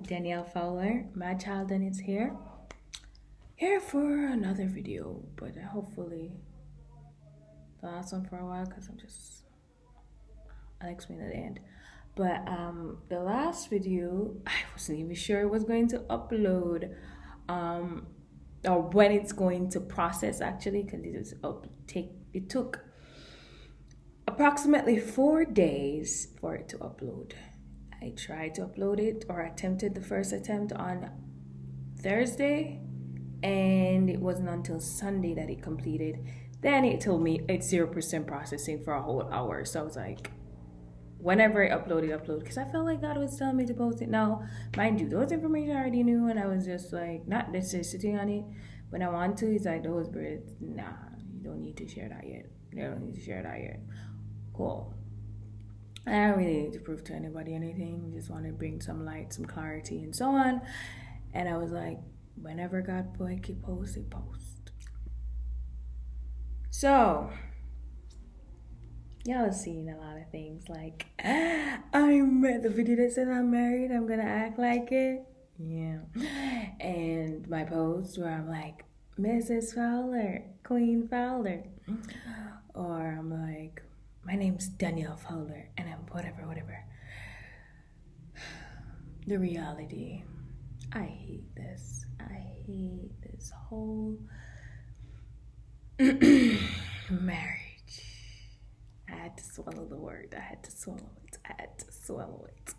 Danielle Fowler, my child, and it's here for another video, but hopefully the last one for a while because I'll explain at the end. But the last video, I wasn't even sure it was going to upload, um, or when it's going to process actually, because it took approximately 4 days for it to upload. I tried to upload it or attempted the first attempt on Thursday, and it wasn't until Sunday that it completed. Then it told me it's 0% processing for a whole hour. So I was like, whenever I upload, because I felt like God was telling me to post it. Now, mind you, those information I already knew, and I was just like, not necessarily sitting on it. When I want to, he's like, those birds, nah, you don't need to share that yet. You don't need to share that yet. Cool. I don't really need to prove to anybody anything. Just want to bring some light, some clarity, and so on. And I was like, whenever God post, it post. So, y'all seen a lot of things like, I'm at the video that said I'm married, I'm gonna act like it. Yeah. And my post where I'm like, Mrs. Fowler, Queen Fowler. Or I'm like, my name's Danielle Fowler, and I'm whatever. The reality, I hate this. I hate this whole marriage. I had to swallow the word. I had to swallow it.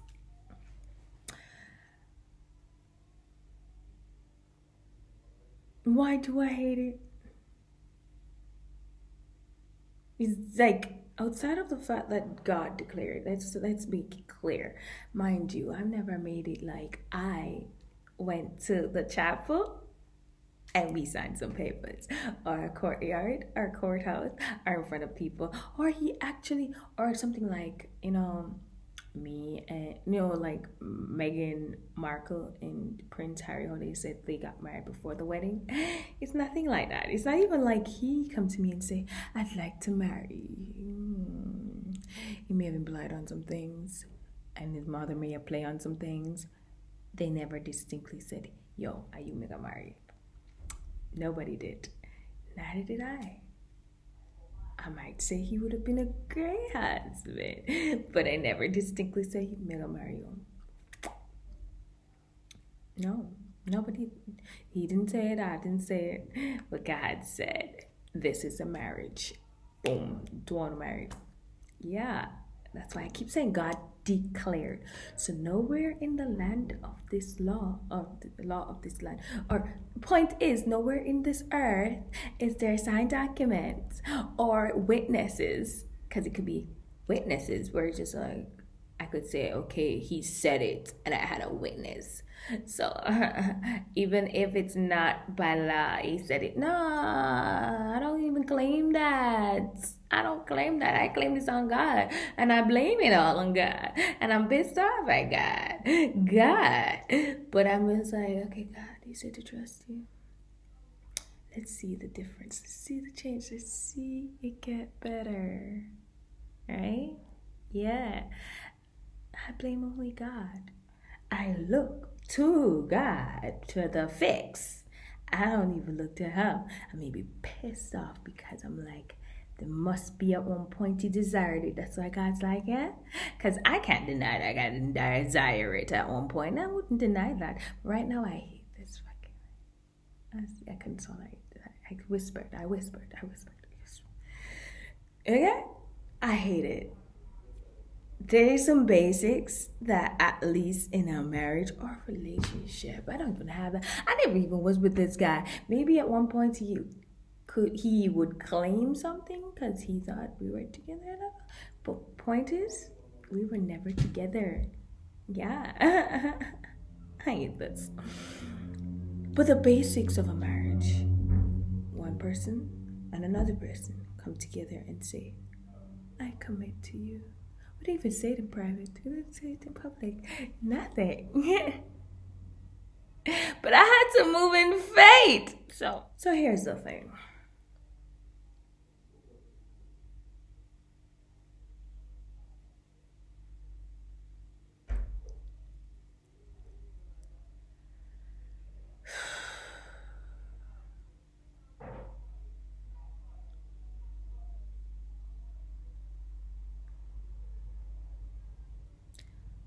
Why do I hate it? It's like, outside of the fact that God declared, let's make it clear. Mind you, I've never made it like I went to the chapel and we signed some papers, or a courtyard, or a courthouse, or in front of people, or he actually, or something like, me and, like Meghan Markle and Prince Harry, how they said they got married before the wedding. It's nothing like that. It's not even like he come to me and say, I'd like to marry you. He may have implied on some things, and his mother may have played on some things. They never distinctly said, yo, are you mega married? Nobody did. Neither did I. I might say he would have been a great husband, but I never distinctly said he'd mega marry you. No, nobody. He didn't say it. I didn't say it. But God said, "This is a marriage." Boom. Do you want to marry? Yeah. That's why I keep saying God declared. So nowhere in the land of this law, of the law of this land, or point is, nowhere in this earth is there signed documents or witnesses, because it could be witnesses where it's just like, I could say, okay, he said it and I had a witness. So even if it's not by law, he said it. No, I don't even claim that. I don't claim that. I claim this on God. And I blame it all on God. And I'm pissed off at God. God. But I'm just like, okay, God, you said to trust you. Let's see the difference. Let's see the change. Let's see it get better. Right? Yeah. I blame only God. I look to God for the fix. I don't even look to him. I may be pissed off because I'm like, there must be at one point he desired it. That's why God's like, yeah? Because I can't deny that I didn't desire it at one point. I wouldn't deny that. Right now, I hate this fucking. I consolate. I whispered. Okay? I hate it. There's some basics that, at least in a marriage or relationship, I don't even have that. I never even was with this guy. Maybe at one point he would claim something because he thought we were together. But point is, we were never together. Yeah. I hate this. But the basics of a marriage, one person and another person come together and say, I commit to you. We didn't even say it in private. We didn't say it in public. Nothing. But I had to move in faith. So here's the thing.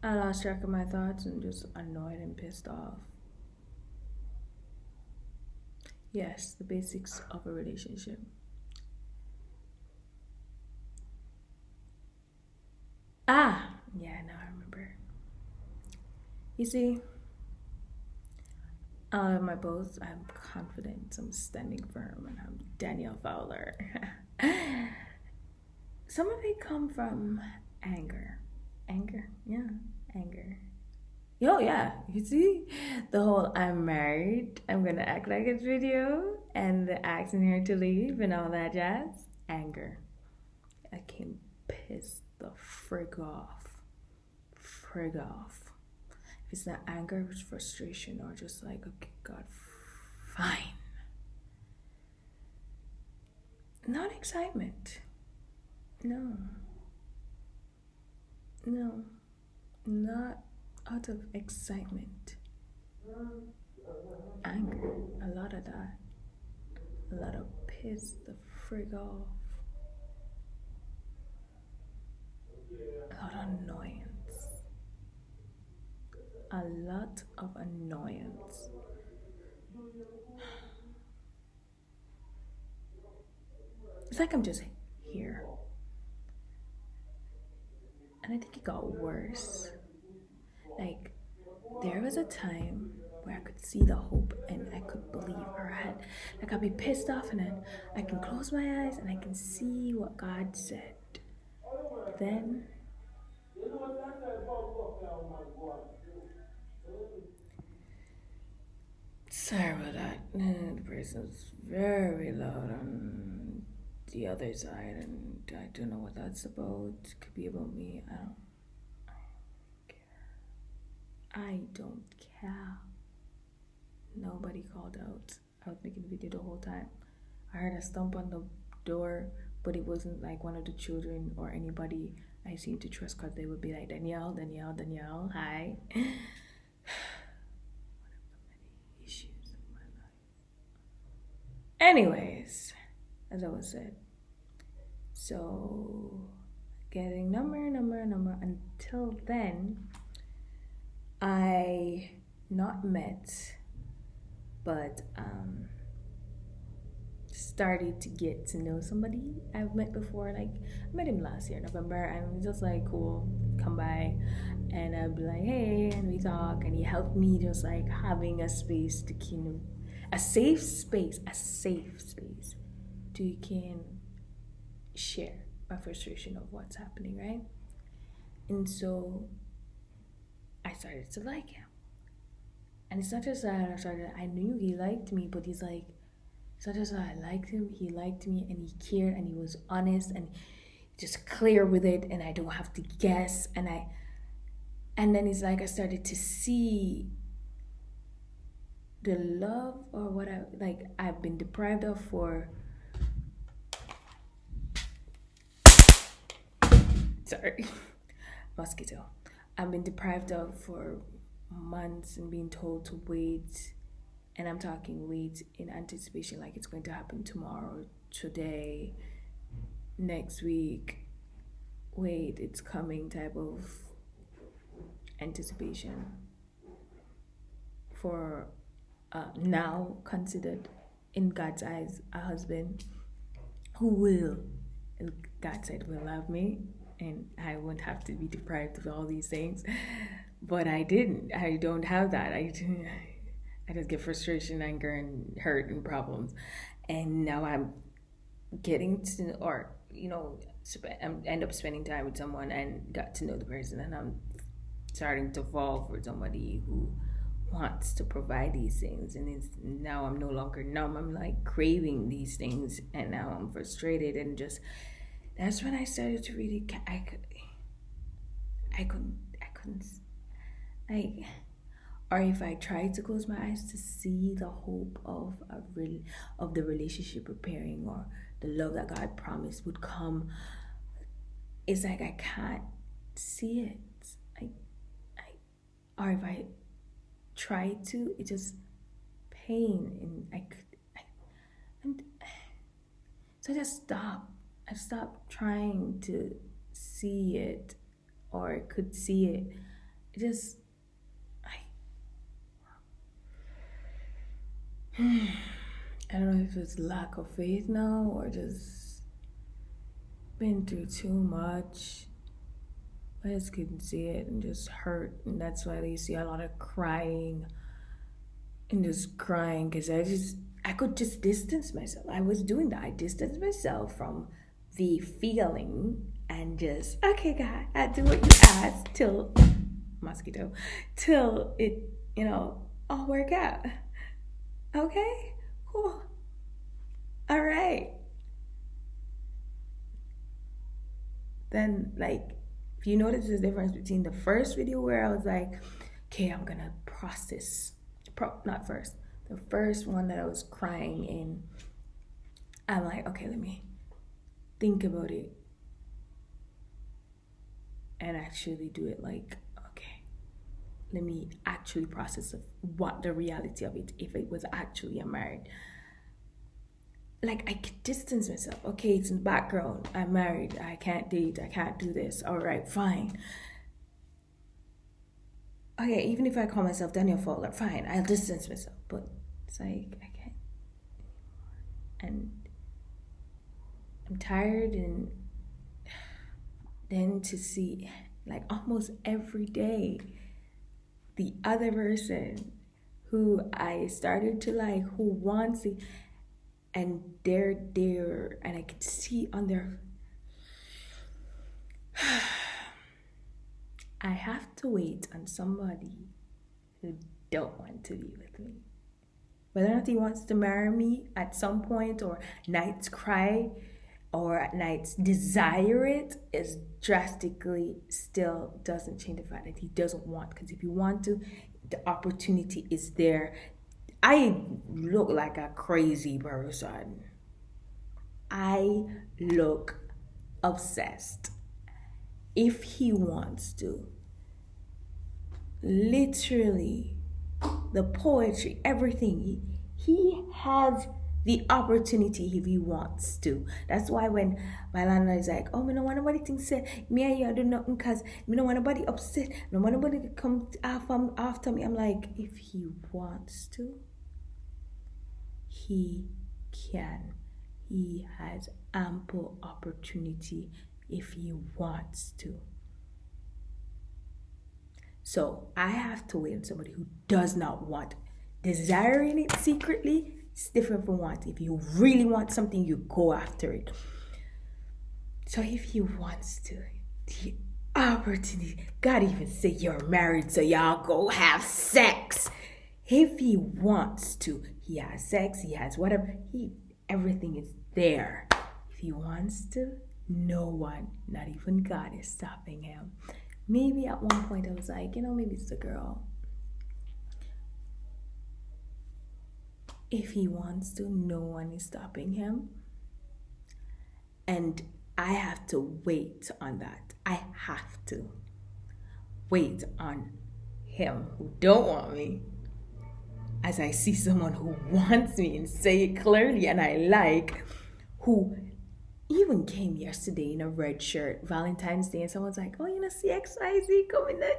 I lost track of my thoughts and just annoyed and pissed off. Yes, the basics of a relationship. Ah, yeah, now I remember. You see, my both, I'm confident, I'm standing firm, and I'm Danielle Fowler. Some of it come from anger. Anger, yeah, anger. Yo, yeah, you see? The whole I'm married, I'm gonna act like it's video, and the asking her to leave and all that jazz. Anger. I came pissed the frig off. Frig off. If it's not anger, it's frustration, or just like, okay, God, fine. Not excitement. No. No. Not out of excitement. Anger. A lot of that. A lot of piss the frig off. A lot of annoyance. A lot of annoyance. It's like I'm just here. And I think it got worse. Like, there was a time where I could see the hope and I could believe her head. Like, I'd be pissed off and then I can close my eyes and I can see what God said. Then, sorry about that. The person's very loud on the other side, and I don't know what that's about. Could be about me. I don't care. Nobody called out. I was making the video the whole time. I heard a stomp on the door, but it wasn't like one of the children or anybody I seem to trust because they would be like, Danielle, Danielle, Danielle, hi. One of the many issues in my life. Anyways, as I was said, so getting number. Until then, I not met, but started to get to know somebody I've met before. Like, I met him last year, November, and he's just like, cool, come by. And I'd be like, hey, and we talk, and he helped me just like having a space to kind of, a safe space to can share my frustration of what's happening, right? And so I started to like him. And it's not just that I knew he liked me, but he's like, it's not just that I liked him, he liked me and he cared and he was honest and just clear with it and I don't have to guess. And then it's like I started to see the love or what I've been deprived of for, sorry, mosquito. I've been deprived of for months and being told to wait. And I'm talking wait in anticipation, like it's going to happen tomorrow, today, next week. Wait, it's coming type of anticipation for now considered in God's eyes a husband who will, God said, will love me and I won't have to be deprived of all these things. But I didn't. I don't have that. I just get frustration, anger, and hurt and problems. And now I'm getting to, or, end up spending time with someone and got to know the person. And I'm starting to fall for somebody who wants to provide these things. And now I'm no longer numb. I'm like craving these things. And now I'm frustrated. And just, that's when I started to really, I couldn't, like, or if I tried to close my eyes to see the hope of the relationship repairing or the love that God promised would come, it's like I can't see it. Or if I try to, it's just pain, and and so I just stop. I stopped trying to see it, or could see it, just, I don't know if it's lack of faith now or just been through too much. I just couldn't see it and just hurt, and that's why you see a lot of crying and just crying because I could just distance myself. I was doing that. I distanced myself from the feeling and just, okay, God, I do what you ask till mosquito, till it, all work out. Okay, cool. All right. Then, like, if you notice the difference between the first video where I was like, okay, I'm gonna process, not first, the first one that I was crying in, I'm like, okay, let me think about it and actually do it. Like, okay, let me actually process what the reality of it, if it was actually a marriage. Like, I could distance myself. Okay, it's in the background. I'm married. I can't date. I can't do this. All right, fine. Okay, even if I call myself Daniel Fowler, fine. I'll distance myself. But it's like, I can't. And I'm tired. And then to see, like, almost every day, the other person who I started to like, who wants it, and they're there, and I could see on their I have to wait on somebody who don't want to be with me. Whether or not he wants to marry me at some point, or nights cry, or at nights desire it, is drastically still doesn't change the fact that he doesn't want. Because if you want to, the opportunity is there. I look like a crazy person. I look obsessed. If he wants to, literally, the poetry, everything, he has the opportunity if he wants to. That's why when my landlord is like, oh, me no want nobody think say me and you do nothing because me no want nobody upset, no want nobody to come after me. I'm like, if he wants to, he can. He has ample opportunity if he wants to. So I have to wait on somebody who does not want. Desiring it secretly is different from wanting. If you really want something, you go after it. So if he wants to, the opportunity, God even say you're married, so y'all go have sex. If he wants to, he has sex, he has whatever, everything is there. If he wants to, no one, not even God, is stopping him. Maybe at one point I was like, maybe it's the girl. If he wants to, no one is stopping him. And I have to wait on that. I have to wait on him who don't want me, as I see someone who wants me and say it clearly and I like, who even came yesterday in a red shirt, Valentine's Day, and someone's like, oh, see XYZ come in the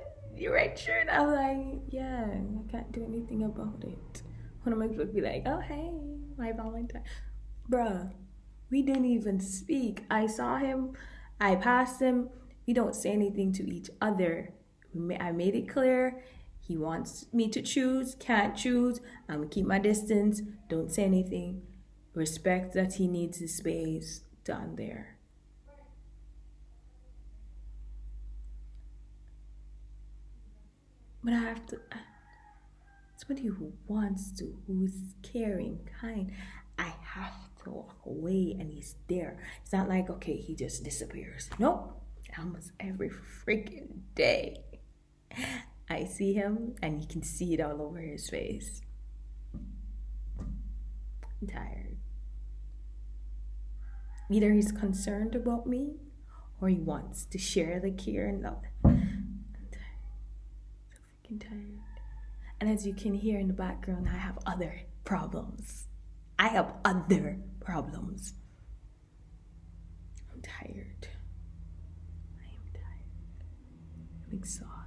red shirt. I was like, yeah, I can't do anything about it. One of my people would be like, oh, hey, my Valentine. Bruh, we didn't even speak. I saw him, I passed him, we don't say anything to each other. I made it clear, he wants me to choose, can't choose, I'm gonna keep my distance, don't say anything. Respect that he needs his space down there. But I have to, somebody who wants to, who's caring, kind, I have to walk away and he's there. It's not like, okay, he just disappears. Nope, almost every freaking day I see him and you can see it all over his face. I'm tired. Either he's concerned about me or he wants to share the care and love. I'm tired. So freaking tired. And as you can hear in the background, I have other problems. I'm tired. I am tired. I'm exhausted.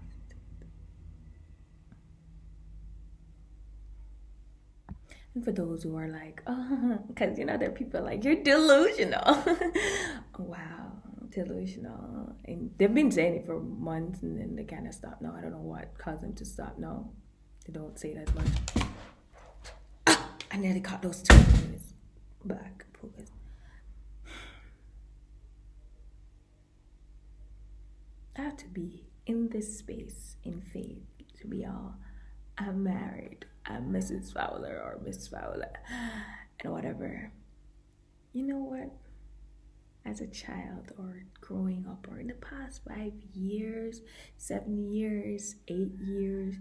And for those who are like, oh, because there are people like, you're delusional. Wow, delusional. And they've been saying it for months and then they kind of stop now. I don't know what caused them to stop now. They don't say it as much. I nearly caught those two minutes back. Focus. I have to be in this space in faith to be all, I'm married, I'm Mrs. Fowler or Miss Fowler, and whatever. You know what? As a child or growing up or in the past 5 years, 7 years, 8 years,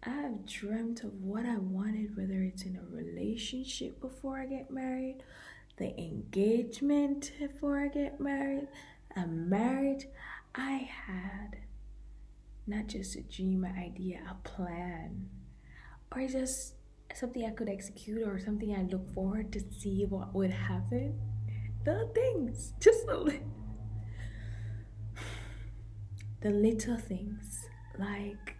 I've dreamt of what I wanted, whether it's in a relationship before I get married, the engagement before I get married, a marriage. I had not just a dream, an idea, a plan, or just something I could execute or something I look forward to see what would happen. The things, just the little things, like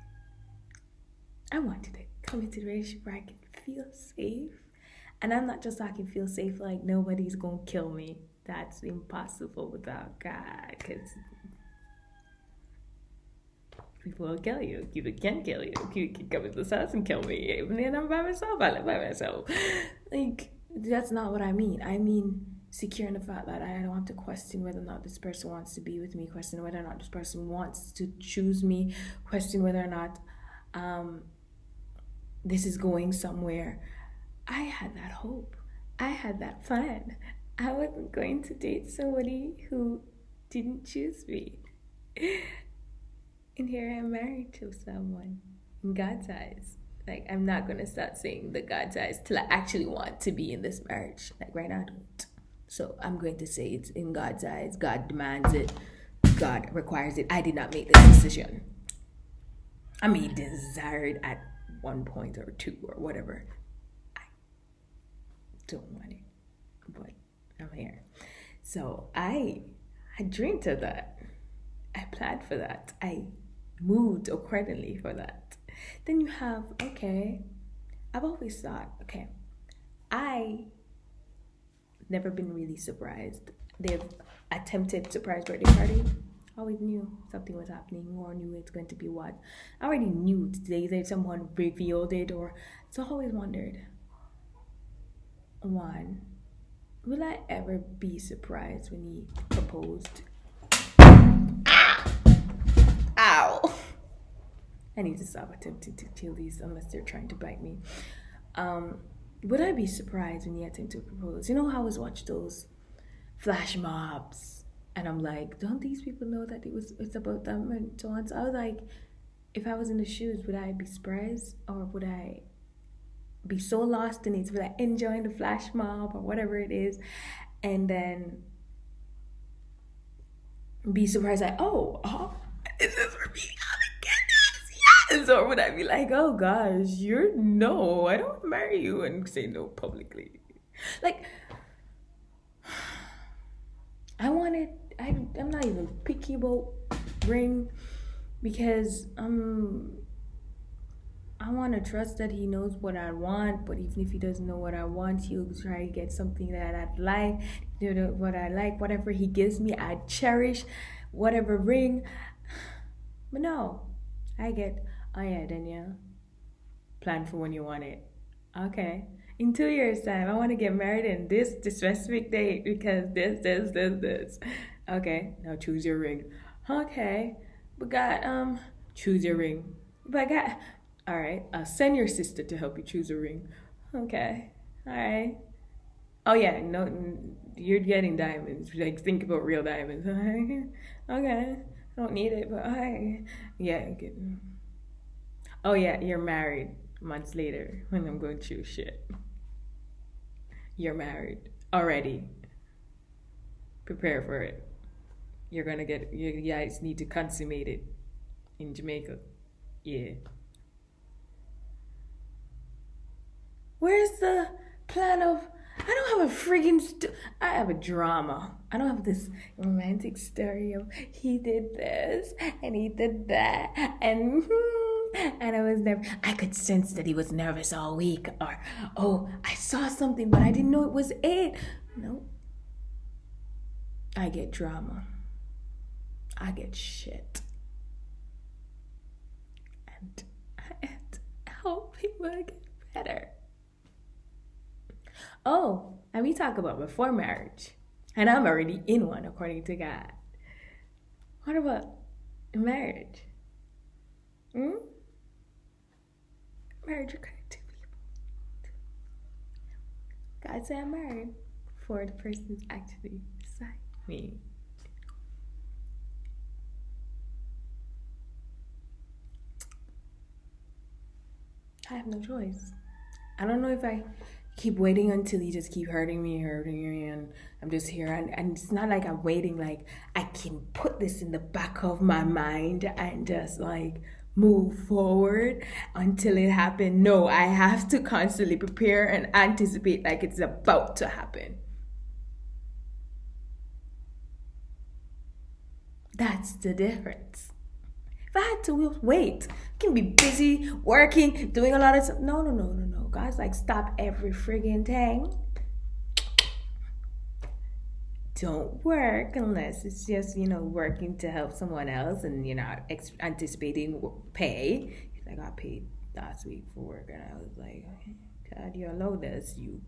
I wanted a committed relationship where I can feel safe. And I'm not just talking feel safe like nobody's gonna kill me. That's impossible without God, because people will kill you. People can kill you. People can come into this house and kill me. Even then I'm by myself, I live by myself. Like, that's not what I mean. I mean secure in the fact that I don't have to question whether or not this person wants to be with me, question whether or not this person wants to choose me, question whether or not this is going somewhere. I had that hope. I had that plan. I wasn't going to date somebody who didn't choose me. And here I am married to someone in God's eyes. Like, I'm not going to start saying the God's eyes till I actually want to be in this marriage. Like, right now, I don't. So I'm going to say it's in God's eyes. God demands it. God requires it. I did not make this decision. I may desire it at one point or two or whatever. I don't want it, but I'm here. So I dreamed of that. I planned for that. I moved accordingly for that. Then you have, okay, I've always thought, okay, I never been really surprised. They've attempted surprise birthday party. I always knew something was happening or knew it's going to be what. I already knew today that someone revealed it, or so I always wondered, one, will I ever be surprised when he proposed? Ow! I need to stop attempting to kill these unless they're trying to bite me. Would I be surprised when he attempted to propose? You know how I always watch those flash mobs, and I'm like, don't these people know that it's about them and so on? So I was like, if I was in the shoes, would I be surprised, or would I be so lost in it, would I enjoy the flash mob or whatever it is, and then be surprised like, oh, this is for me, oh my goodness, yes, or would I be like, oh gosh, no, I don't marry you, and say no publicly? Like, I'm not even picky about ring, because I want to trust that he knows what I want, but even if he doesn't know what I want, he'll try to get something that I'd like, what I like, whatever he gives me, I cherish, whatever ring. But no, I get, oh yeah, Danielle, plan for when you want it. Okay. In 2 years' time, I want to get married in this specific date because this. Okay, now choose your ring. Okay, but God, choose your ring. But God, all right, send your sister to help you choose a ring. Okay, all right. Oh yeah, no, you're getting diamonds. Like, think about real diamonds. Okay, I don't need it, but okay. Yeah. Okay. Oh yeah, you're married. Months later, when I'm going through shit. You're married already. Prepare for it. You're gonna get. You guys need to consummate it in Jamaica. Yeah. Where's the plan of? I don't have a friggin' I have a drama. I don't have this romantic story of he did this and he did that and And I could sense that he was nervous all week. Or, oh, I saw something, but I didn't know it was it. No, I get drama. I get shit. And I have to help people get better. Oh, and we talk about before marriage. And I'm already in one, according to God. What about marriage? Hmm? Marriage requires two people. God said I'm married for the person who's actually beside me. I have no choice. I don't know if I keep waiting until he just keep hurting me, and I'm just here. And it's not like I'm waiting, like I can put this in the back of my mind and just like move forward until it happens. No, I have to constantly prepare and anticipate like it's about to happen. That's the difference. If I had to wait, I can be busy working, doing a lot of stuff. No, no, no, no, no. God's like, stop every friggin' thing. Don't work unless it's just, working to help someone else and you're not anticipating pay. He's like, I got paid last week for work. And I was like, God, you allowed this. You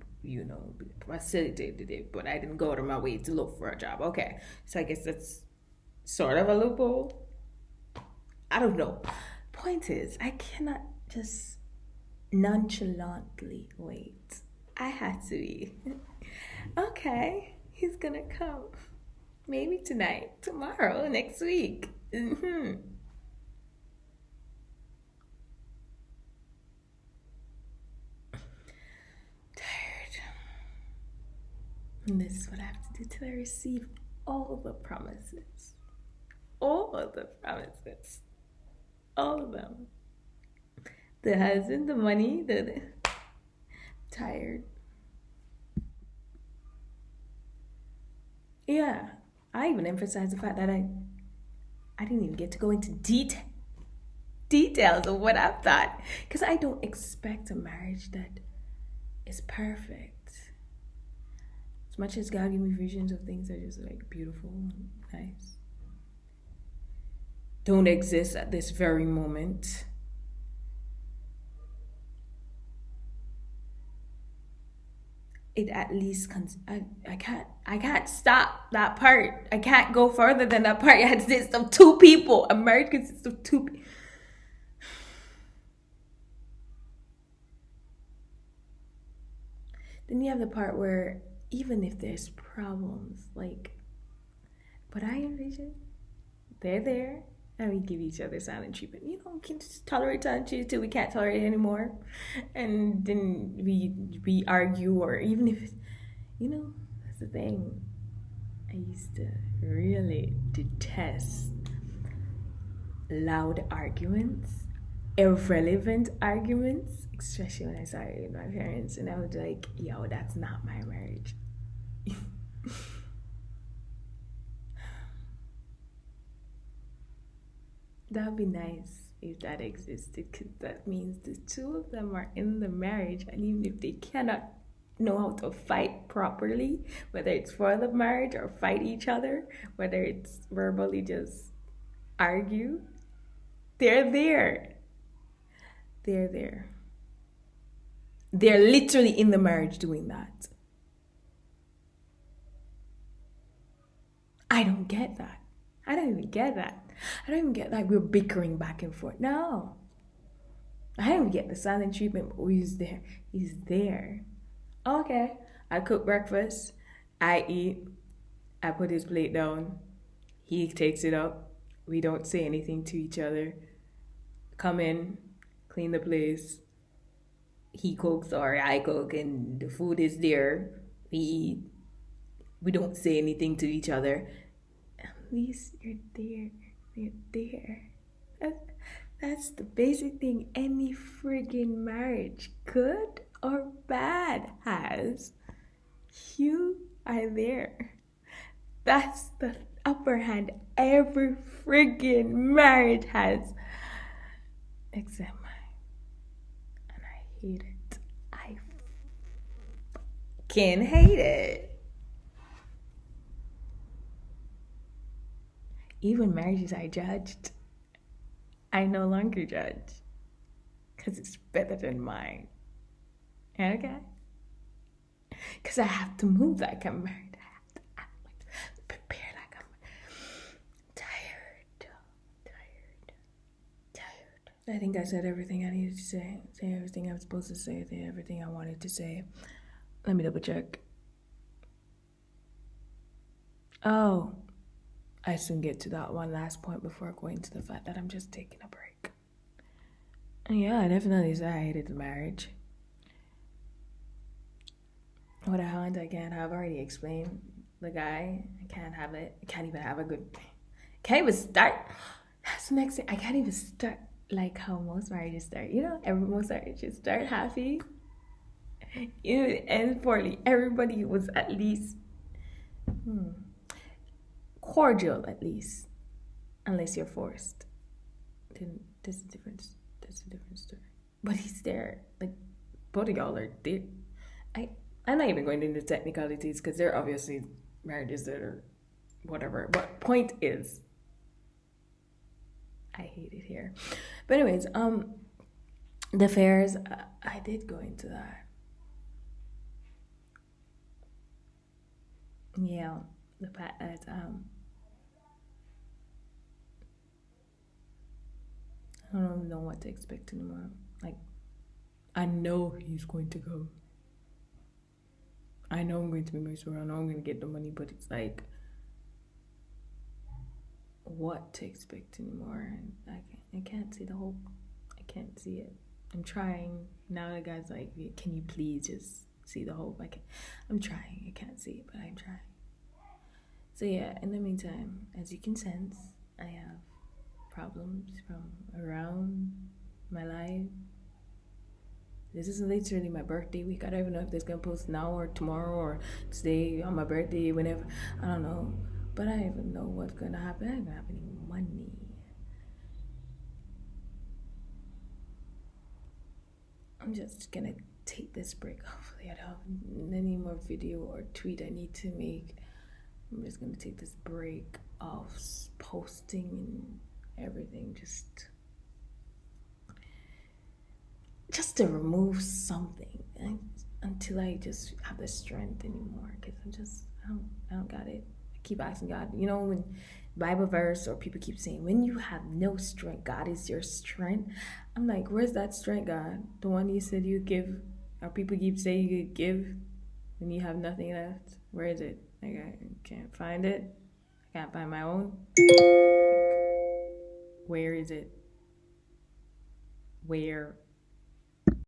facilitated it, but I didn't go to my way to look for a job. Okay. So I guess that's sort of a loophole. I don't know. Point is, I cannot just nonchalantly wait. I had to be. Okay, he's gonna come. Maybe tonight, tomorrow, next week. Tired. And this is what I have to do till I receive all the promises. All of the promises. All of them. The husband, the money, the tired. Yeah, I even emphasize the fact that I didn't even get to go into details of what I've thought, because I don't expect a marriage that is perfect. As much as God gave me visions of things that are just like beautiful and nice, don't exist at this very moment. It at least I can't stop that part. I can't go further than that part. It consists of two people. A marriage consists of two people. Then you have the part where even if there's problems, but I envision they're there and we give each other silent treatment. We can just tolerate silent treatment till we can't tolerate it anymore. And then we argue, or even if, that's the thing. I used to really detest loud arguments, irrelevant arguments, especially when I started with my parents. And I was like, yo, that's not my marriage. That would be nice if that existed, because that means the two of them are in the marriage, and even if they cannot know how to fight properly, whether it's for the marriage or fight each other, whether it's verbally just argue, they're there. They're there. They're literally in the marriage doing that. I don't get that. I don't even get that. I don't even get like we're bickering back and forth. No. I don't even get the silent treatment, but he's there. He's there. Okay. I cook breakfast. I eat. I put his plate down. He takes it up. We don't say anything to each other. Come in, clean the place. He cooks or I cook, and the food is there. We eat. We don't say anything to each other. At least you're there. You're there. That's the basic thing any friggin' marriage, good or bad, has. You are there. That's the upper hand every friggin' marriage has. except mine. And I hate it. I can hate it. Even marriages I judged, I no longer judge because it's better than mine. Okay? Because I have to move like I'm married. I have to act like, prepare like I'm tired. I think I said everything I needed to say. Say everything I was supposed to say. Say everything I wanted to say. Let me double check. Oh, I soon get to that one last point before going to the fact that I'm just taking a break. And yeah, I definitely said I hated the marriage. What a hound I can't have. Already explained the guy. I can't have it. I can't even have a good. Can't even start. That's the next thing. I can't even start like how most marriages start. You know, most marriages start happy. You know, end poorly. Everybody was at least cordial, at least, unless you're forced. Then there's a difference. That's a different story. But he's there. Like both of y'all are there. I'm not even going into technicalities because they're obviously marriages that are whatever. But point is, I hate it here. But anyways, the fairs, I did go into that. Yeah, the fact that I don't know what to expect anymore. Like, I know he's going to go. I know I'm going to be married, so I know I'm going to get the money, but it's like, what to expect anymore? And I can't see the hope. I can't see it. I'm trying. Now the guy's like, can you please just see the hope? I'm trying. I can't see it, but I'm trying. So yeah, in the meantime, as you can sense, I have problems from around my life. This is literally my birthday week. I don't even know if this gonna post now or tomorrow or today on my birthday, whenever. I don't know. But I don't even know what's gonna happen. I don't even have any money. I'm just gonna take this break. Hopefully I don't have any more video or tweet I need to make. I'm just gonna take this break of posting and everything, just to remove something until I just have the strength anymore. Because I don't got it. I keep asking God, you know, when Bible verse or people keep saying, when you have no strength, God is your strength. I'm like, where's that strength, God? The one you said you give, or people keep saying you give when you have nothing left. Where is it? Like, I can't find it. I can't find my own. Where is it? Where